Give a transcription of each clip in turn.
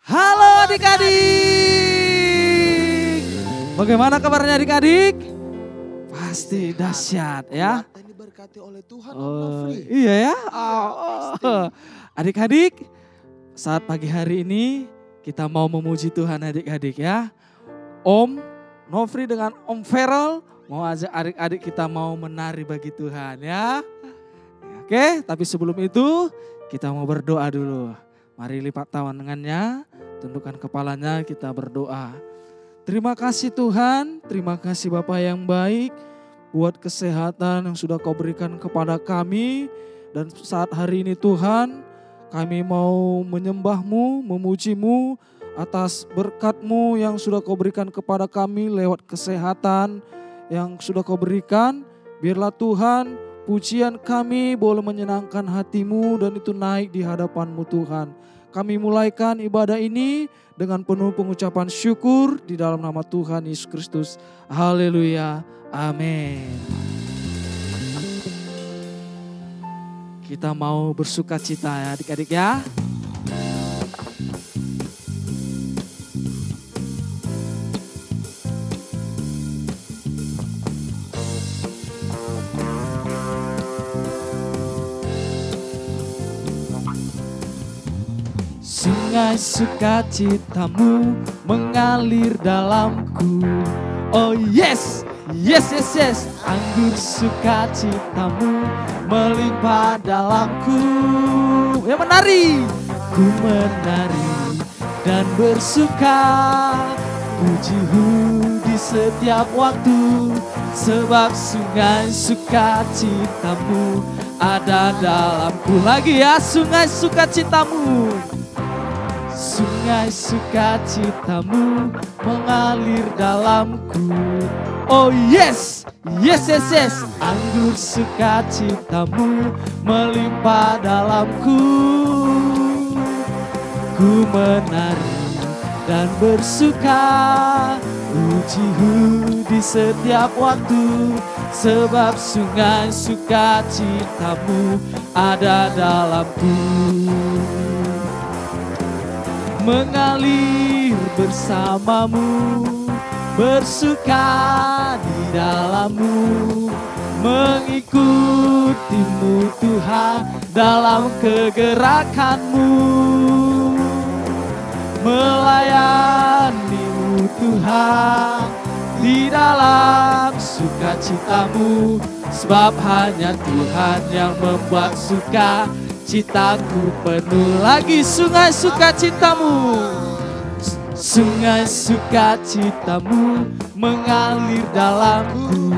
Halo adik-adik. Bagaimana kabarnya adik-adik? Pasti dahsyat ya. Dan diberkati oleh Tuhan. Iya ya. Adik-adik, saat pagi hari ini kita mau memuji Tuhan adik-adik ya. Om Nofri dengan Om Feral mau ajak adik-adik kita mau menari bagi Tuhan ya. Oke, tapi sebelum itu kita mau berdoa dulu. Mari lipat tangannya, tundukkan kepalanya, kita berdoa. Terima kasih Tuhan, terima kasih Bapa yang baik buat kesehatan yang sudah Kau berikan kepada kami. Dan saat hari ini Tuhan, kami mau menyembah-Mu, memuji-Mu atas berkat-Mu yang sudah Kau berikan kepada kami lewat kesehatan yang sudah Kau berikan. Biarlah Tuhan, pujian kami boleh menyenangkan hati-Mu dan itu naik di hadapan-Mu Tuhan. Kami mulaikan ibadah ini dengan penuh pengucapan syukur di dalam nama Tuhan Yesus Kristus. Haleluya. Amin. Kita mau bersuka cita ya adik-adik ya. Sungai sukacitamu mengalir dalamku. Oh yes, yes, yes, yes. Anggur sukacitamu melimpah dalamku. Ya menari. Ku menari dan bersuka. Pujimu di setiap waktu. Sebab sungai sukacitamu ada dalamku. Lagi ya, sungai sukacitamu. Sungai sukacitamu mengalir dalamku. Oh yes, yes, yes, yes. Anggur sukacitamu melimpah dalamku. Ku menari dan bersuka. Pujimu di setiap waktu. Sebab sungai sukacitamu ada dalamku. Mengalir bersamamu, bersuka di dalammu, mengikutimu Tuhan dalam kegerakanmu, melayanimu Tuhan di dalam sukacitamu, sebab hanya Tuhan yang membuat suka citaku penuh. Lagi sungai sukacitamu. Sungai sukacitamu mengalir dalamku.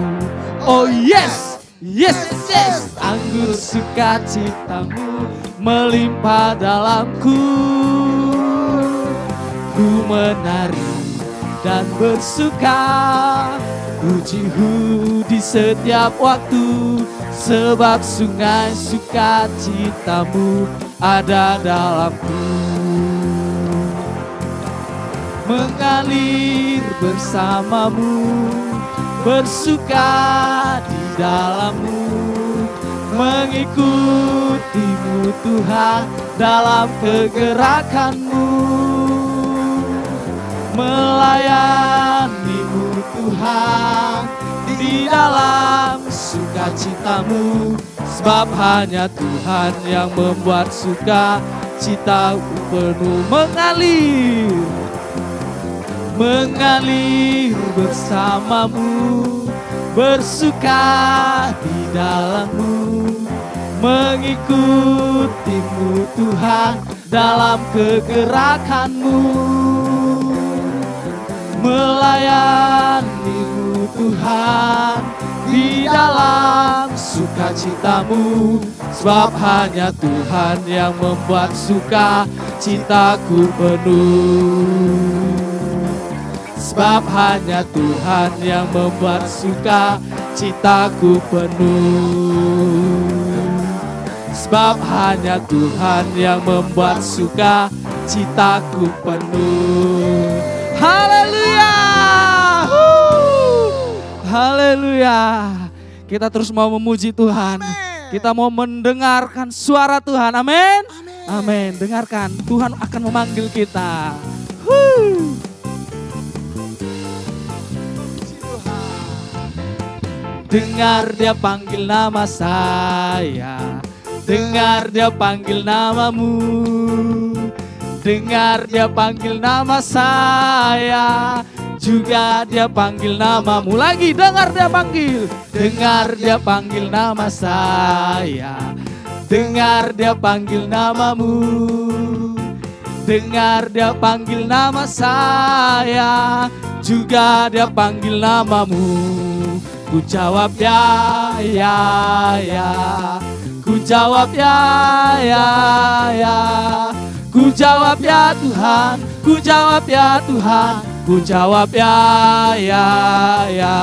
Oh yes, yes, yes, yes. Anggur sukacitamu melimpah dalamku. Ku menari dan bersuka. Pujimu di setiap waktu. Sebab sungai sukacitamu ada dalamku. Mengalir bersamamu, bersuka di dalammu, mengikutimu Tuhan dalam kegerakanmu, melayanimu Tuhan di dalam sukacitamu, sebab hanya Tuhan yang membuat suka citaku penuh. Mengalir bersamamu, bersuka di dalammu, mengikutimu Tuhan dalam kegerakanmu, melayanimu Tuhan di dalam sukacitamu, sebab hanya Tuhan yang membuat suka citaku penuh. Sebab hanya Tuhan yang membuat suka citaku penuh. Sebab hanya Tuhan yang membuat suka citaku penuh. Haleluya. Haleluya. Kita terus mau memuji Tuhan. Kita mau mendengarkan suara Tuhan. Amin. Amin. Amin. Dengarkan, Tuhan akan memanggil kita. Dengar dia panggil nama saya, dengar dia panggil namamu, dengar dia panggil nama saya, juga dia panggil namamu. Lagi dengar dia panggil, dengar dia panggil nama saya, dengar dia panggil namamu, dengar dia panggil nama saya, juga dia panggil namamu. Ku jawab ya, ya, ya. Ku jawab ya, ya, ya. Ku jawab ya Tuhan, ku jawab ya Tuhan. Ku jawab ya, ya, ya.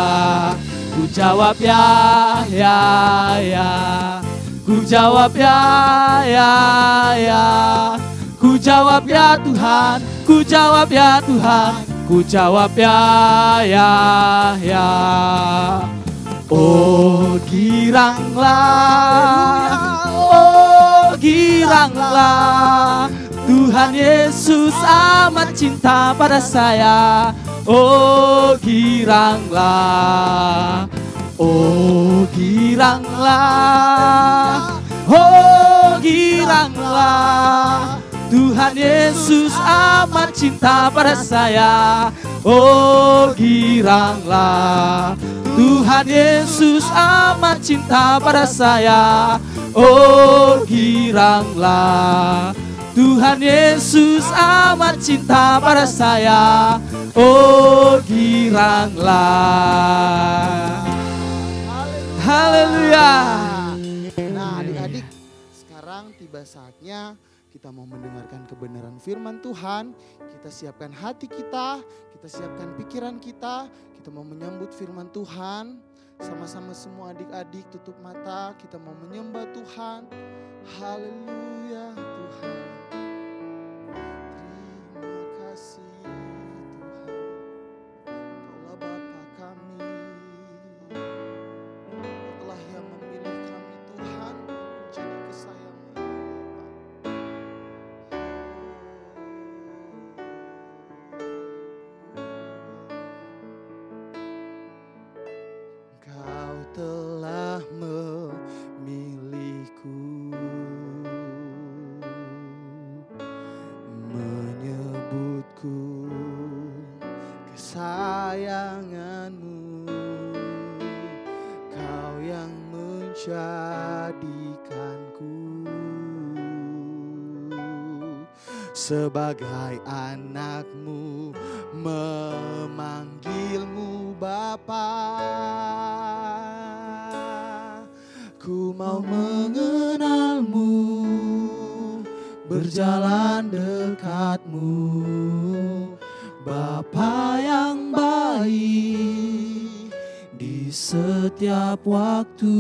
Ku jawab ya, ya, ya. Ku jawab ya, ya, ya. Ku jawab ya Tuhan, ku jawab ya Tuhan. Ku jawab ya, ya, ya. Oh giranglah, oh giranglah, Tuhan Yesus amat cinta pada saya. Oh giranglah, oh giranglah, oh giranglah, Tuhan Yesus amat cinta pada saya. Oh giranglah, Tuhan Yesus amat cinta pada saya. Oh giranglah, Tuhan Yesus amat cinta pada saya. Oh giranglah. Haleluya. Nah adik-adik, sekarang tiba saatnya kita mau mendengarkan kebenaran firman Tuhan. Kita siapkan hati kita siapkan pikiran kita mau menyambut firman Tuhan. Sama-sama semua adik-adik tutup mata, kita mau menyembah Tuhan. Haleluya Tuhan. Terima kasih Tuhan, Kaulah Bapa kami. Kau telah yang memilih kami Tuhan menjadi kesayangan Bapa. Kau telah memilihku, menyebutku kesayanganmu. Kau yang menjadikanku sebagai anakmu, memanggilmu Bapa. Ku mau mengenalmu, berjalan dekatmu, Bapa yang baik. Di setiap waktu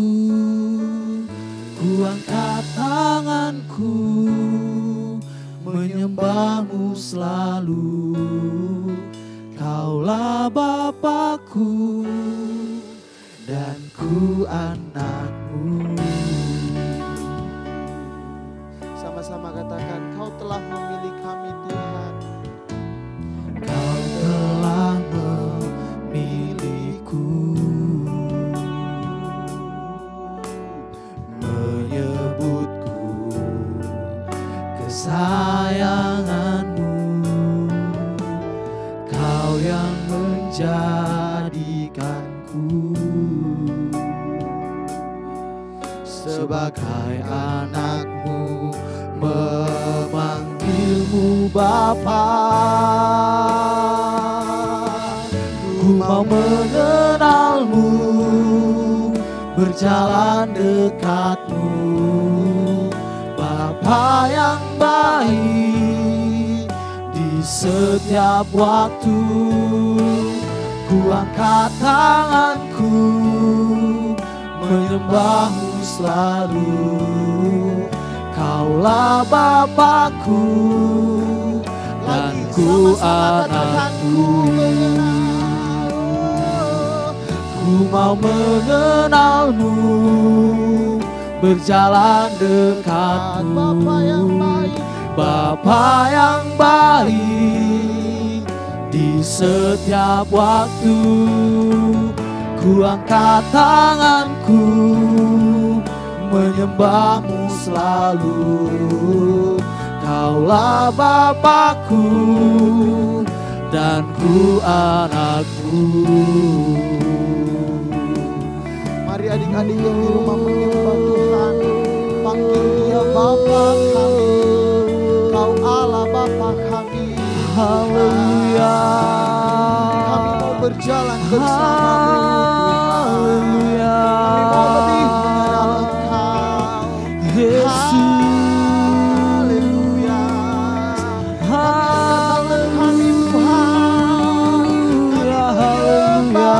ku angkat tanganku, menyembahmu selalu. Kaulah Bapakku dan ku anakmu. Sama-sama katakan, Kau telah memilih kami Tuhan. Kau telah memilihku, menyebutku kesayanganmu. Kau yang menjadikanku sebagai anakmu, memanggilmu Bapa. Ku mau mengenalmu, berjalan dekatmu, Bapa yang baik. Di setiap waktu ku angkat tanganku, menyembahmu selalu. Kaulah Bapakku dan ku anakku. Ku mau mengenalmu, berjalan dekatmu. Bapa yang baik, di setiap waktu ku angkat tanganku menyembahmu selalu. Kaulah Bapakku dan ku anakmu. Mari adik-adik yang di rumah menyembah Tuhan, panggil Dia Bapa kami. Kau Allah Bapa kami. Haleluya. Kami mau berjalan bersama-Mu Tuhan. Haleluya. Kami mau lebih mengenal Engkau. Yesus. Haleluya. Haleluya. Haleluya.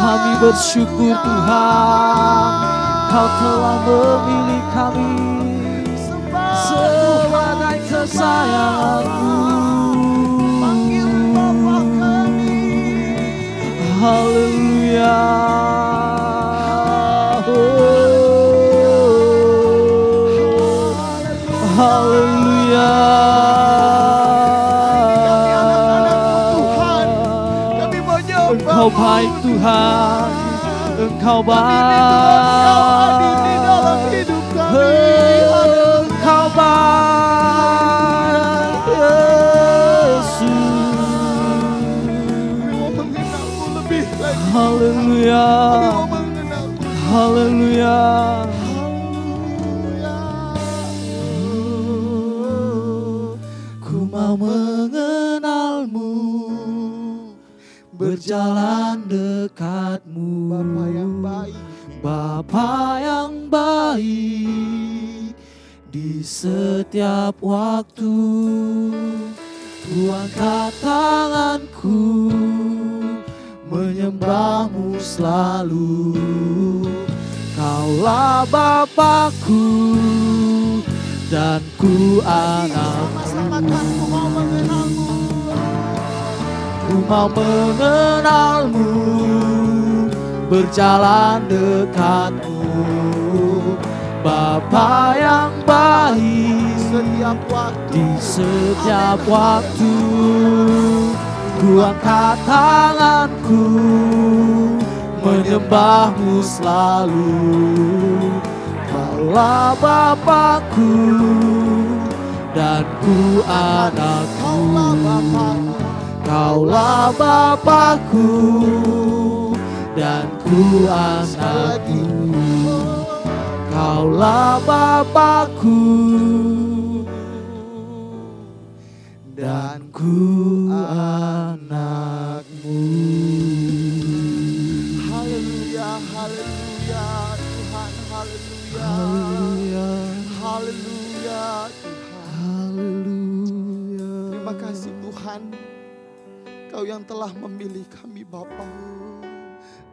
Kami bersyukur Tuhan, Kau telah memilih kami sebagai kesayangan-Mu. Panggil Bapa kami. Haleluya. Haleluya. Engkau baik Tuhan, Engkau baik, Engkau baik Yesus. Haleluya. Haleluya. Ku mau mengenalmu, berjalan dekatmu. Bapa yang baik, Bapa yang baik, di setiap waktu ku angkat tanganku menyembahmu selalu. Kaulah Bapakku dan ku anakmu. Ku mau mengenalmu, berjalan dekatmu. Bapa yang baik, setiap waktu, di setiap waktu ku angkat tanganku menyembahmu selalu. Kaulah Bapakku dan ku anakmu. Kaulah Bapakku dan ku anakmu. Kaulah Bapakku dan ku anakmu. Haleluya, haleluya Tuhan, haleluya. Haleluya. Haleluya Tuhan. Haleluya. Terima kasih Tuhan, Kau yang telah memilih kami Bapa.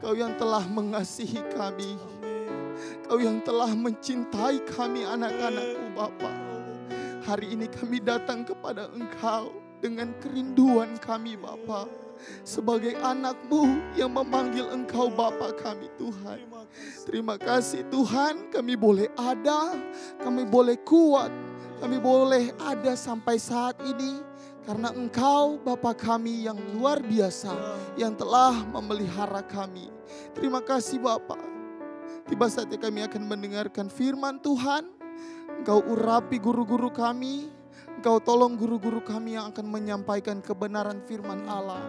Kau yang telah mengasihi kami. Kau yang telah mencintai kami anak-anak-Mu Bapa. Hari ini kami datang kepada Engkau dengan kerinduan kami Bapa. Sebagai anak-Mu yang memanggil Engkau Bapa kami Tuhan. Terima kasih Tuhan, kami boleh ada, kami boleh kuat, kami boleh ada sampai saat ini. Karena Engkau Bapa kami yang luar biasa, yang telah memelihara kami. Terima kasih Bapa. Tiba saatnya kami akan mendengarkan firman Tuhan. Engkau urapi guru-guru kami. Engkau tolong guru-guru kami yang akan menyampaikan kebenaran firman Allah.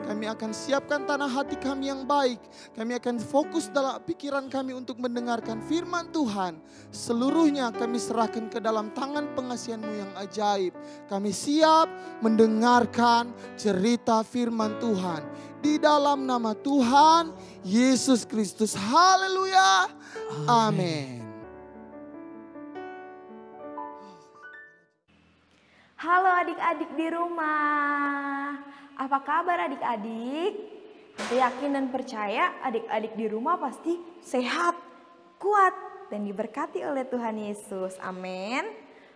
Kami akan siapkan tanah hati kami yang baik. Kami akan fokus dalam pikiran kami untuk mendengarkan firman Tuhan. Seluruhnya kami serahkan ke dalam tangan pengasihan-Mu yang ajaib. Kami siap mendengarkan cerita firman Tuhan. Di dalam nama Tuhan Yesus Kristus. Haleluya. Amin. Halo adik-adik di rumah. Apa kabar adik-adik? Saya yakin dan percaya adik-adik di rumah pasti sehat, kuat, dan diberkati oleh Tuhan Yesus. Amin.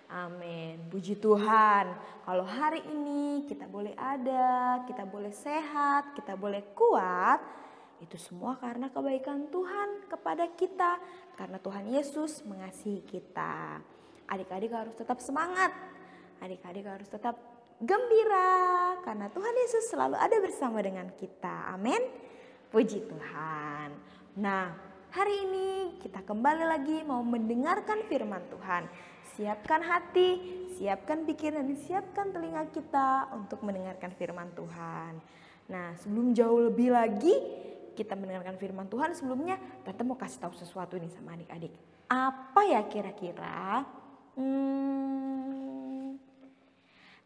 Amin. Puji Tuhan. Kalau hari ini kita boleh ada, kita boleh sehat, kita boleh kuat. Itu semua karena kebaikan Tuhan kepada kita, karena Tuhan Yesus mengasihi kita. Adik-adik harus tetap semangat, adik-adik harus tetap gembira, karena Tuhan Yesus selalu ada bersama dengan kita. Amin. Puji Tuhan. Nah, hari ini kita kembali lagi mau mendengarkan firman Tuhan. Siapkan hati, siapkan pikiran, dan siapkan telinga kita untuk mendengarkan firman Tuhan. Nah, sebelum jauh lebih lagi kita mendengarkan firman Tuhan, sebelumnya Tante mau kasih tahu sesuatu nih sama adik-adik. Apa ya kira-kira?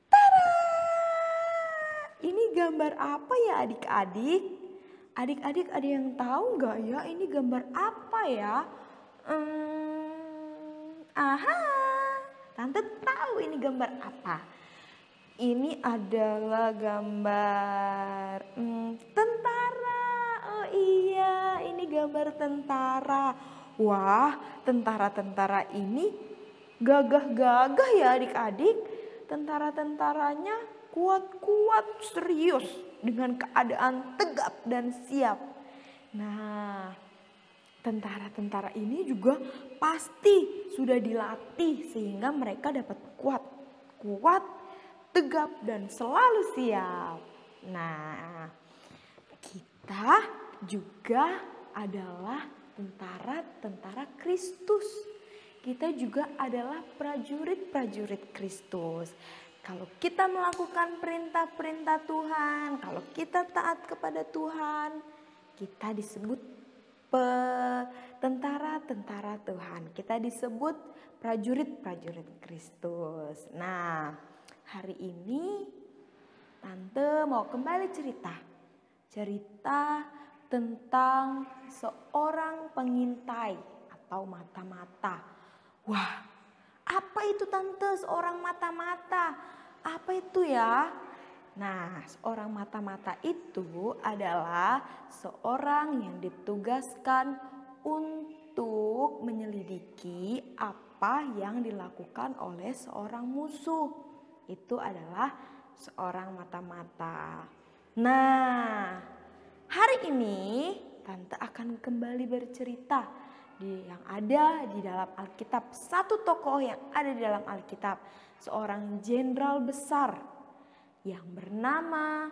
Tada! Ini gambar apa ya adik-adik? Adik-adik ada yang tahu nggak ya ini gambar apa ya? Aha, Tante tahu ini gambar apa. Ini adalah gambar tentara. Oh iya, ini gambar tentara. Wah, tentara-tentara ini gagah-gagah ya adik-adik. Tentara-tentaranya kuat-kuat, serius, dengan keadaan tegap dan siap. Nah, tentara-tentara ini juga pasti sudah dilatih sehingga mereka dapat kuat, tegap, dan selalu siap. Nah, kita juga adalah tentara-tentara Kristus. Kita juga adalah prajurit-prajurit Kristus. Kalau kita melakukan perintah-perintah Tuhan, kalau kita taat kepada Tuhan, kita disebut tentara-tentara Tuhan. Kita disebut prajurit-prajurit Kristus. Nah, hari ini Tante mau kembali cerita tentang seorang pengintai atau mata-mata. Wah, apa itu Tante seorang mata-mata? Apa itu ya? Nah, seorang mata-mata itu adalah seorang yang ditugaskan untuk menyelidiki apa yang dilakukan oleh seorang musuh. Itu adalah seorang mata-mata. Nah, hari ini Tante akan kembali bercerita yang ada di dalam Alkitab. Satu tokoh yang ada di dalam Alkitab. Seorang jenderal besar yang bernama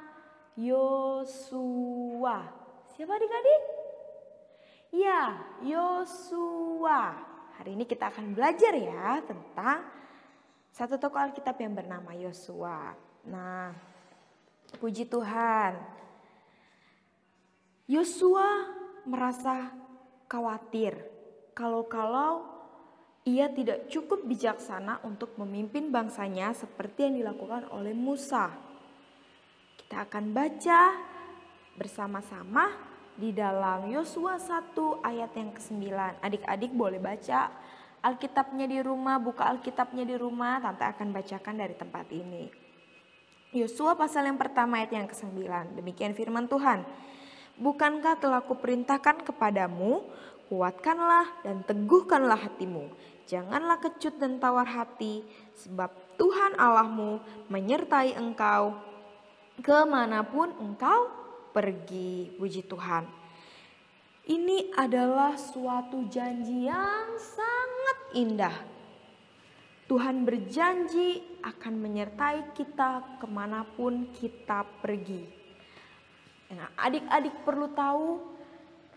Yosua. Siapa adik-adik? Ya, Yosua. Hari ini kita akan belajar ya tentang satu tokoh Alkitab yang bernama Yosua. Nah, puji Tuhan. Yosua merasa khawatir kalau ia tidak cukup bijaksana untuk memimpin bangsanya seperti yang dilakukan oleh Musa. Kita akan baca bersama-sama di dalam Yosua 1 ayat yang ke-9. Adik-adik boleh baca Alkitabnya di rumah, buka Alkitabnya di rumah, Tante akan bacakan dari tempat ini. Yosua pasal yang pertama ayat yang ke-9. Demikian firman Tuhan. Bukankah telah kuperintahkan kepadamu, kuatkanlah dan teguhkanlah hatimu. Janganlah kecut dan tawar hati, sebab Tuhan Allahmu menyertai engkau kemanapun engkau pergi. Puji Tuhan. Ini adalah suatu janji yang sangat indah. Tuhan berjanji akan menyertai kita kemanapun kita pergi. Nah, adik-adik perlu tahu,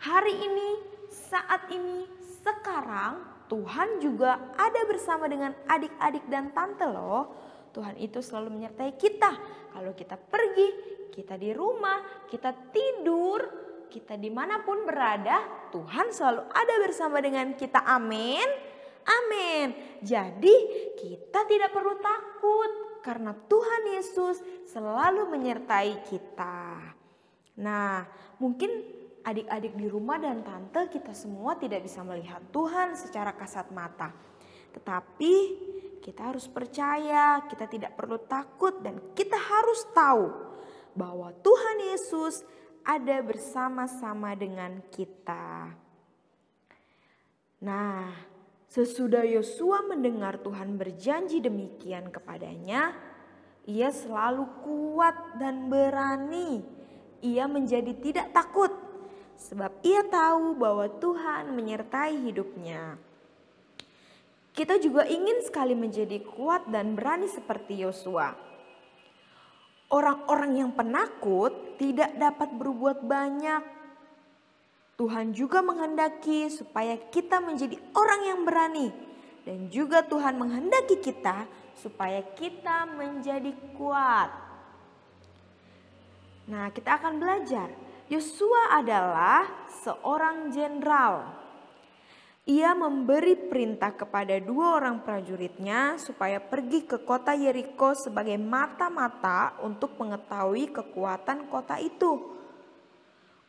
hari ini, saat ini, sekarang Tuhan juga ada bersama dengan adik-adik dan tante loh. Tuhan itu selalu menyertai kita. Kalau kita pergi, kita di rumah, kita tidur, kita dimanapun berada, Tuhan selalu ada bersama dengan kita. Amin. Amin. Jadi kita tidak perlu takut karena Tuhan Yesus selalu menyertai kita. Nah, mungkin adik-adik di rumah dan tante kita semua tidak bisa melihat Tuhan secara kasat mata. Tetapi kita harus percaya, kita tidak perlu takut dan kita harus tahu bahwa Tuhan Yesus ada bersama-sama dengan kita. Nah, sesudah Yosua mendengar Tuhan berjanji demikian kepadanya, ia selalu kuat dan berani. Ia menjadi tidak takut sebab ia tahu bahwa Tuhan menyertai hidupnya. Kita juga ingin sekali menjadi kuat dan berani seperti Yosua. Orang-orang yang penakut tidak dapat berbuat banyak. Tuhan juga menghendaki supaya kita menjadi orang yang berani. Dan juga Tuhan menghendaki kita supaya kita menjadi kuat. Nah, kita akan belajar. Yosua adalah seorang jenderal. Ia memberi perintah kepada 2 orang prajuritnya supaya pergi ke kota Yeriko sebagai mata-mata untuk mengetahui kekuatan kota itu.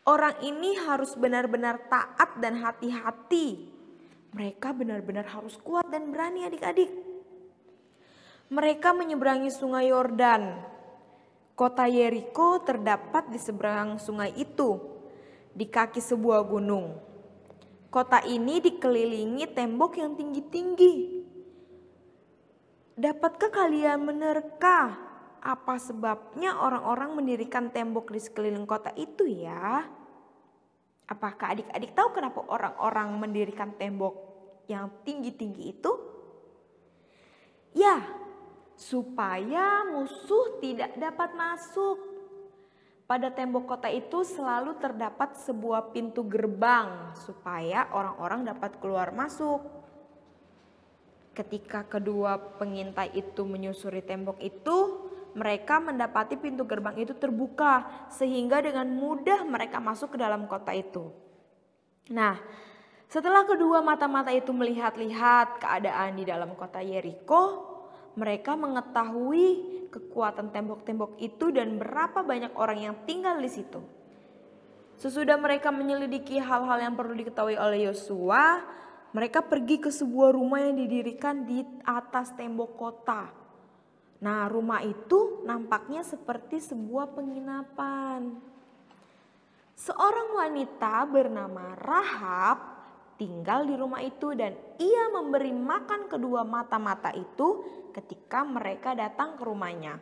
Orang ini harus benar-benar taat dan hati-hati. Mereka benar-benar harus kuat dan berani adik-adik. Mereka menyeberangi sungai Yordan. Kota Yeriko terdapat di seberang sungai itu, di kaki sebuah gunung. Kota ini dikelilingi tembok yang tinggi-tinggi. Dapatkah kalian menerka apa sebabnya orang-orang mendirikan tembok di sekeliling kota itu ya? Apakah adik-adik tahu kenapa orang-orang mendirikan tembok yang tinggi-tinggi itu? Ya, supaya musuh tidak dapat masuk. Pada tembok kota itu selalu terdapat sebuah pintu gerbang supaya orang-orang dapat keluar masuk. Ketika kedua pengintai itu menyusuri tembok itu, mereka mendapati pintu gerbang itu terbuka sehingga dengan mudah mereka masuk ke dalam kota itu. Nah, setelah kedua mata-mata itu melihat-lihat keadaan di dalam kota Yeriko, mereka mengetahui kekuatan tembok-tembok itu dan berapa banyak orang yang tinggal di situ. Sesudah mereka menyelidiki hal-hal yang perlu diketahui oleh Yosua, mereka pergi ke sebuah rumah yang didirikan di atas tembok kota. Nah, rumah itu nampaknya seperti sebuah penginapan. Seorang wanita bernama Rahab tinggal di rumah itu dan ia memberi makan kedua mata-mata itu ketika mereka datang ke rumahnya.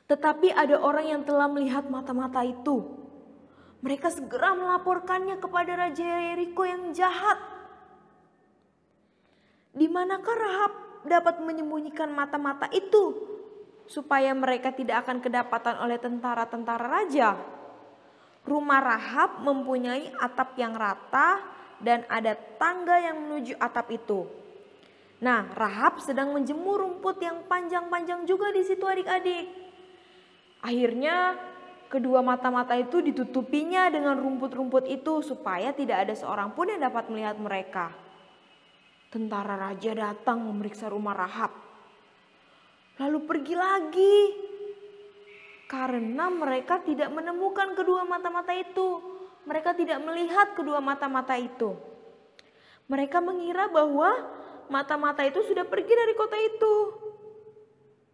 Tetapi ada orang yang telah melihat mata-mata itu. Mereka segera melaporkannya kepada Raja Yeriko yang jahat. Di manakah Rahab dapat menyembunyikan mata-mata itu supaya mereka tidak akan kedapatan oleh tentara-tentara raja? Rumah Rahab mempunyai atap yang rata dan ada tangga yang menuju atap itu. Nah, Rahab sedang menjemur rumput yang panjang-panjang juga di situ adik-adik. Akhirnya kedua mata-mata itu ditutupinya dengan rumput-rumput itu supaya tidak ada seorang pun yang dapat melihat mereka. Tentara raja datang memeriksa rumah Rahab. Lalu pergi lagi. Karena mereka tidak menemukan kedua mata-mata itu. Mereka tidak melihat kedua mata-mata itu. Mereka mengira bahwa mata-mata itu sudah pergi dari kota itu.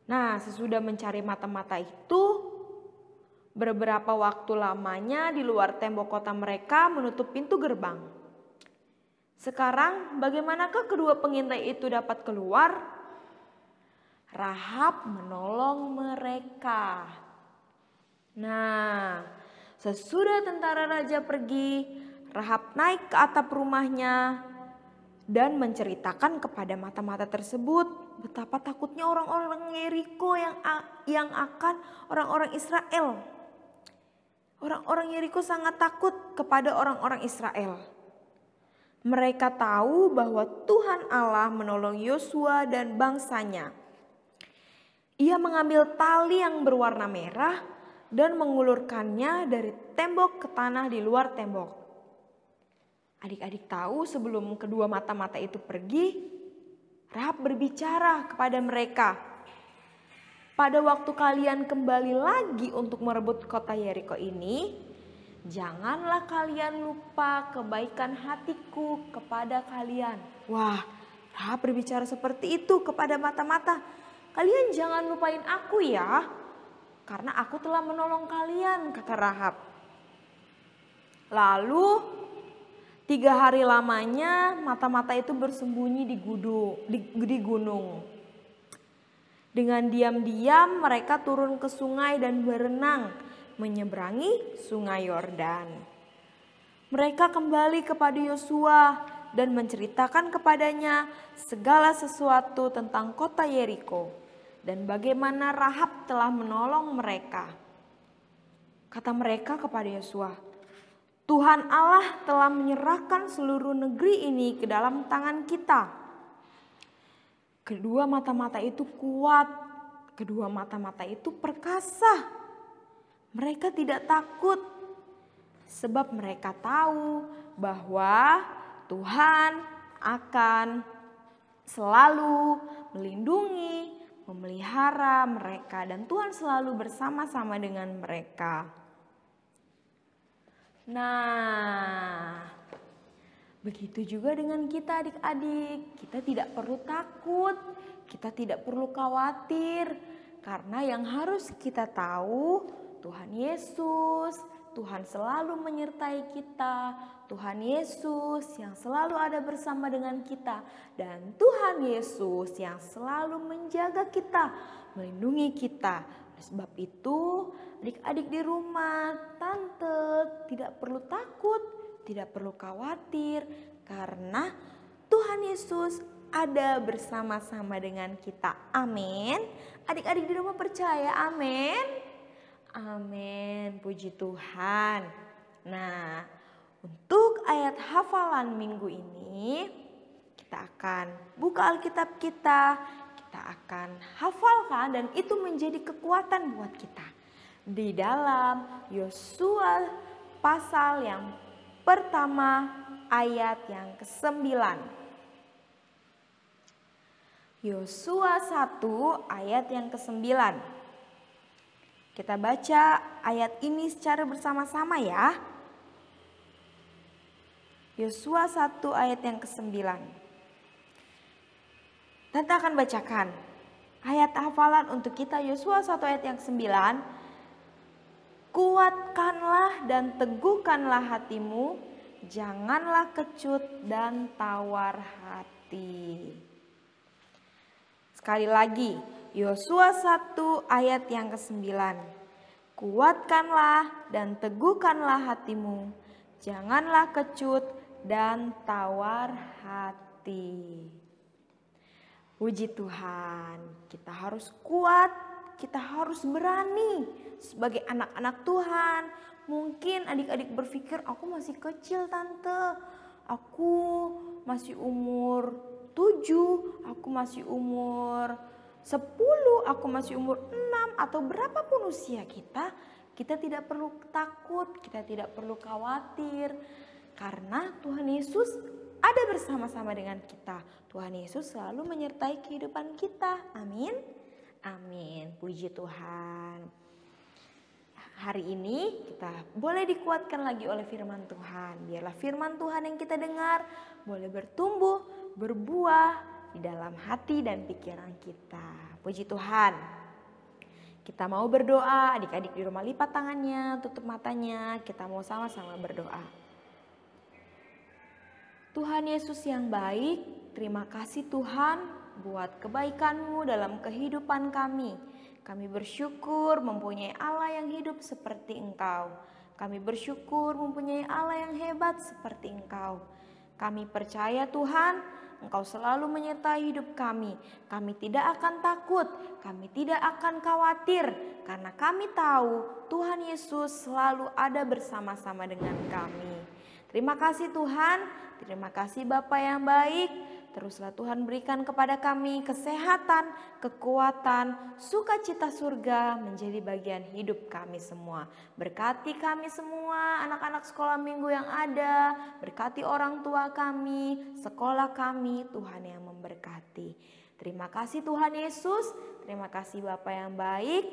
Nah, sesudah mencari mata-mata itu, beberapa waktu lamanya di luar tembok kota mereka menutup pintu gerbang. Sekarang bagaimanakah kedua pengintai itu dapat keluar? Rahab menolong mereka. Nah, sesudah tentara raja pergi, Rahab naik ke atap rumahnya dan menceritakan kepada mata-mata tersebut betapa takutnya orang-orang Yeriko yang akan orang-orang Israel. Orang-orang Yeriko sangat takut kepada orang-orang Israel. Mereka tahu bahwa Tuhan Allah menolong Yosua dan bangsanya. Ia mengambil tali yang berwarna merah dan mengulurkannya dari tembok ke tanah di luar tembok. Adik-adik tahu sebelum kedua mata-mata itu pergi, Rahab berbicara kepada mereka. Pada waktu kalian kembali lagi untuk merebut kota Yeriko ini, janganlah kalian lupa kebaikan hatiku kepada kalian. Wah, Rahab berbicara seperti itu kepada mata-mata. Kalian jangan lupain aku ya, karena aku telah menolong kalian, kata Rahab. Lalu 3 hari lamanya mata-mata itu bersembunyi di gunung. Dengan diam-diam mereka turun ke sungai dan berenang menyeberangi sungai Yordan. Mereka kembali kepada Yosua dan menceritakan kepadanya segala sesuatu tentang kota Yeriko dan bagaimana Rahab telah menolong mereka. Kata mereka kepada Yosua, Tuhan Allah telah menyerahkan seluruh negeri ini ke dalam tangan kita. Kedua mata-mata itu kuat, kedua mata-mata itu perkasa. Mereka tidak takut sebab mereka tahu bahwa Tuhan akan selalu melindungi, memelihara mereka dan Tuhan selalu bersama-sama dengan mereka. Nah, begitu juga dengan kita adik-adik. Kita tidak perlu takut, kita tidak perlu khawatir. Karena yang harus kita tahu, Tuhan Yesus, Tuhan selalu menyertai kita. Tuhan Yesus yang selalu ada bersama dengan kita. Dan Tuhan Yesus yang selalu menjaga kita, melindungi kita. Oleh sebab itu, adik-adik di rumah, tante tidak perlu takut, tidak perlu khawatir. Karena Tuhan Yesus ada bersama-sama dengan kita. Amin. Adik-adik di rumah percaya, amin. Amin, puji Tuhan. Nah, untuk ayat hafalan minggu ini, kita akan buka Alkitab kita akan hafalkan dan itu menjadi kekuatan buat kita. Di dalam Yosua pasal yang pertama ayat yang ke-9. Yosua 1 ayat yang ke-9. Kita baca ayat ini secara bersama-sama ya. Yosua 1 ayat yang ke-9. Tante akan bacakan ayat hafalan untuk kita Yosua 1 ayat yang ke-9. Kuatkanlah dan teguhkanlah hatimu, janganlah kecut dan tawar hati. Sekali lagi, Yosua 1 ayat yang ke-9. Kuatkanlah dan teguhkanlah hatimu, janganlah kecut dan tawar hati. Puji Tuhan, kita harus kuat, kita harus berani sebagai anak-anak Tuhan. Mungkin adik-adik berpikir, aku masih kecil tante, aku masih umur 7, aku masih umur 10, aku masih umur 6 atau berapapun usia kita tidak perlu takut, kita tidak perlu khawatir. Karena Tuhan Yesus ada bersama-sama dengan kita. Tuhan Yesus selalu menyertai kehidupan kita. Amin. Amin. Puji Tuhan. Hari ini kita boleh dikuatkan lagi oleh firman Tuhan. Biarlah firman Tuhan yang kita dengar boleh bertumbuh, berbuah di dalam hati dan pikiran kita. Puji Tuhan. Kita mau berdoa, adik-adik di rumah lipat tangannya, tutup matanya, kita mau sama-sama berdoa. Tuhan Yesus yang baik, terima kasih Tuhan buat kebaikan-Mu dalam kehidupan kami. Kami bersyukur mempunyai Allah yang hidup seperti Engkau. Kami bersyukur mempunyai Allah yang hebat seperti Engkau. Kami percaya Tuhan, Engkau selalu menyertai hidup kami. Kami tidak akan takut, kami tidak akan khawatir. Karena kami tahu Tuhan Yesus selalu ada bersama-sama dengan kami. Terima kasih Tuhan, terima kasih Bapa yang baik. Teruslah Tuhan berikan kepada kami kesehatan, kekuatan, sukacita surga menjadi bagian hidup kami semua. Berkati kami semua, anak-anak sekolah minggu yang ada. Berkati orang tua kami, sekolah kami, Tuhan yang memberkati. Terima kasih Tuhan Yesus, terima kasih Bapa yang baik.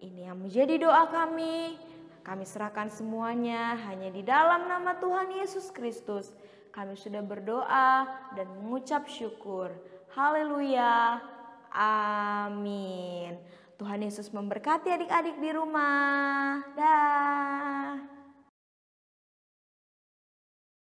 Ini yang menjadi doa kami. Kami serahkan semuanya hanya di dalam nama Tuhan Yesus Kristus. Kami sudah berdoa dan mengucap syukur. Haleluya. Amin. Tuhan Yesus memberkati adik-adik di rumah. Dah.